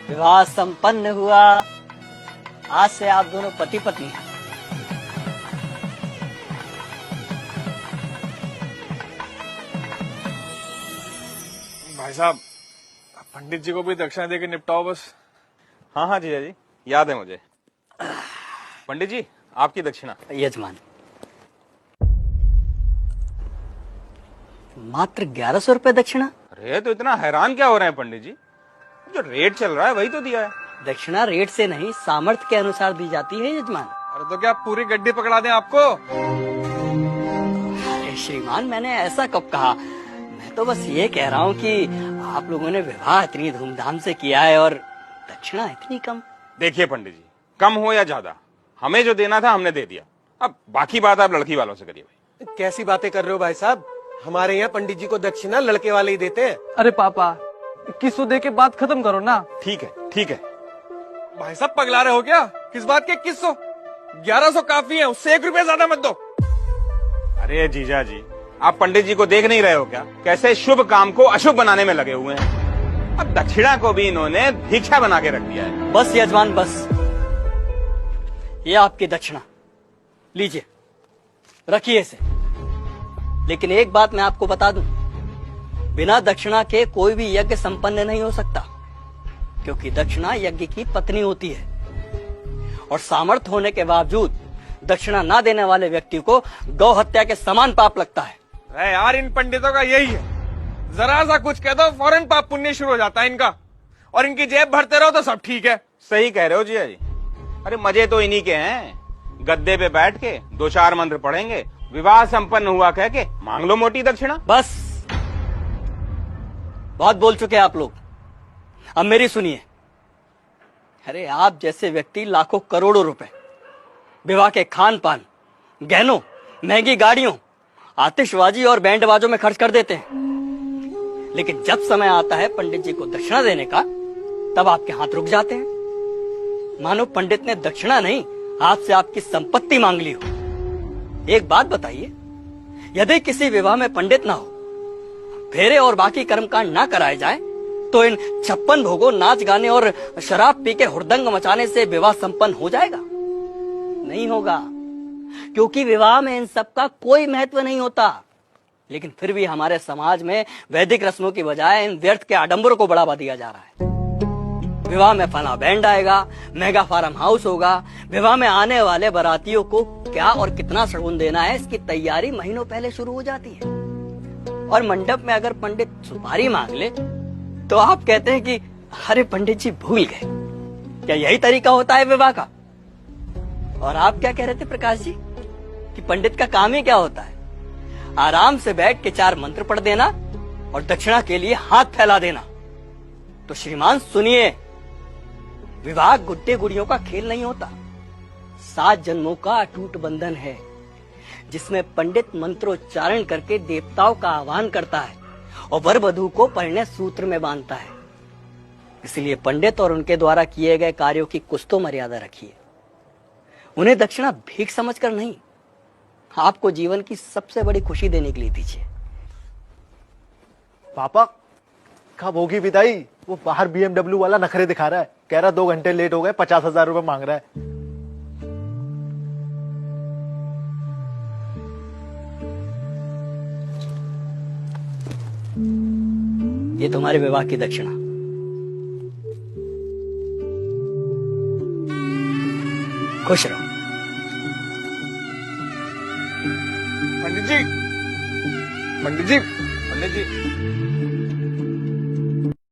विवाह संपन्न हुआ। आज से आप दोनों पति पत्नी हैं। भाई साहब, पंडित जी को भी दक्षिणा देके निपटाओ बस। हाँ हाँ जीजा जी, याद है मुझे। पंडित जी, आपकी दक्षिणा। यजमान, मात्र 1100 रुपए दक्षिणा। अरे तो इतना हैरान क्या हो रहे हैं पंडित जी? जो रेट चल रहा है वही तो दिया है। दक्षिणा रेट से नहीं, सामर्थ्य के अनुसार दी जाती है यजमान। अरे तो क्या पूरी गड्डी पकड़ा दें आपको? अरे श्रीमान, मैंने ऐसा कब कहा? मैं तो बस ये कह रहा हूँ कि आप लोगों ने विवाह इतनी धूमधाम से किया है और दक्षिणा इतनी कम। देखिए पंडित जी, कम हो या ज्यादा, हमें जो देना था हमने दे दिया। अब बाकी बात आप लड़की वालों से करिए भाई। कैसी बातें कर रहे हो भाई साहब? हमारे यहाँ पंडित जी को दक्षिणा लड़के वाले ही देते हैं। अरे पापा, 2100 दे के बात खत्म करो ना। ठीक है ठीक है। भाई साहब पगला रहे हो क्या? किस बात के 2100? 1100 काफी है, उससे 1 रुपया ज्यादा मत दो। अरे जीजा जी, आप पंडित जी को देख नहीं रहे हो क्या? कैसे शुभ काम को अशुभ बनाने में लगे हुए हैं। अब दक्षिणा को भी इन्होंने भिक्षा बना के रख दिया है। बस यजमान बस, ये आपकी दक्षिणा लीजिए, रखिए इसे। लेकिन एक बात मैं आपको बता दूं, बिना दक्षिणा के कोई भी यज्ञ संपन्न नहीं हो सकता, क्योंकि दक्षिणा यज्ञ की पत्नी होती है और सामर्थ्य होने के बावजूद दक्षिणा ना देने वाले व्यक्ति को गौ हत्या के समान पाप लगता है। अरे यार, इन पंडितों का यही है, जरा सा कुछ कह दो फौरन पाप पुण्य शुरू हो जाता है इनका, और इनकी जेब भरते रहो तो सब ठीक है। सही कह रहे हो जीजा जी। अरे मजे तो इन्हीं के हैं। गद्दे पे बैठ के 2-4 मंत्र पढ़ेंगे, विवाह संपन्न हुआ कह के मांग लो मोटी दक्षिणा। बस, बहुत बोल चुके हैं आप लोग, अब मेरी सुनिए। अरे आप जैसे व्यक्ति लाखों करोड़ों रुपए विवाह के खान पान, गहनों, महंगी गाड़ियों, आतिशबाजी और बैंड बाजों में खर्च कर देते हैं, लेकिन जब समय आता है पंडित जी को दक्षिणा देने का, तब आपके हाथ रुक जाते हैं, मानो पंडित ने दक्षिणा नहीं आपसे आपकी संपत्ति मांग ली हो। एक बात बताइए, यदि किसी विवाह में पंडित ना हो, फेरे और बाकी कर्मकांड ना कराए जाए, तो इन 56 भोगों, नाच गाने और शराब पी के हुड़दंग मचाने से विवाह संपन्न हो जाएगा? नहीं होगा, क्योंकि विवाह में इन सब का कोई महत्व नहीं होता। लेकिन फिर भी हमारे समाज में वैदिक रस्मों की बजाय इन व्यर्थ के आडंबरों को बढ़ावा दिया जा रहा है। विवाह में फला बैंड आएगा, मेगा फार्म हाउस होगा, विवाह में आने वाले बारातियों को क्या और कितना शगुन देना है, इसकी तैयारी महीनों पहले शुरू हो जाती है। और मंडप में अगर पंडित सुपारी मांग ले तो आप कहते हैं कि अरे पंडित जी भूल गए। क्या यही तरीका होता है विवाह का? और आप क्या कह रहे थे प्रकाश जी कि पंडित का काम ही क्या होता है? आराम से बैठ के 4 मंत्र पढ़ देना और दक्षिणा के लिए हाथ फैला देना। तो श्रीमान सुनिए, विवाह गुड्डे गुड़ियों का खेल नहीं होता, 7 जन्मों का अटूट बंधन है, जिसमें पंडित मंत्रोच्चारण करके देवताओं का आह्वान करता है और वर वधू को परिणय सूत्र में बांधता है। इसलिए पंडित और उनके द्वारा किए गए कार्यों की कुछ तो मर्यादा रखिए। उन्हें दक्षिणा भीख समझकर नहीं, आपको जीवन की सबसे बड़ी खुशी देने के लिए दीजिए। पापा, कब होगी विदाई? वो बाहर BMW वाला नखरे दिखा रहा है, कह रहा 2 घंटे लेट हो गए, 50,000 रुपए मांग रहा है। ये तुम्हारे विवाह की दक्षिणा। खुश रहो। पंडित जी, पंडित जी, पंडित जी,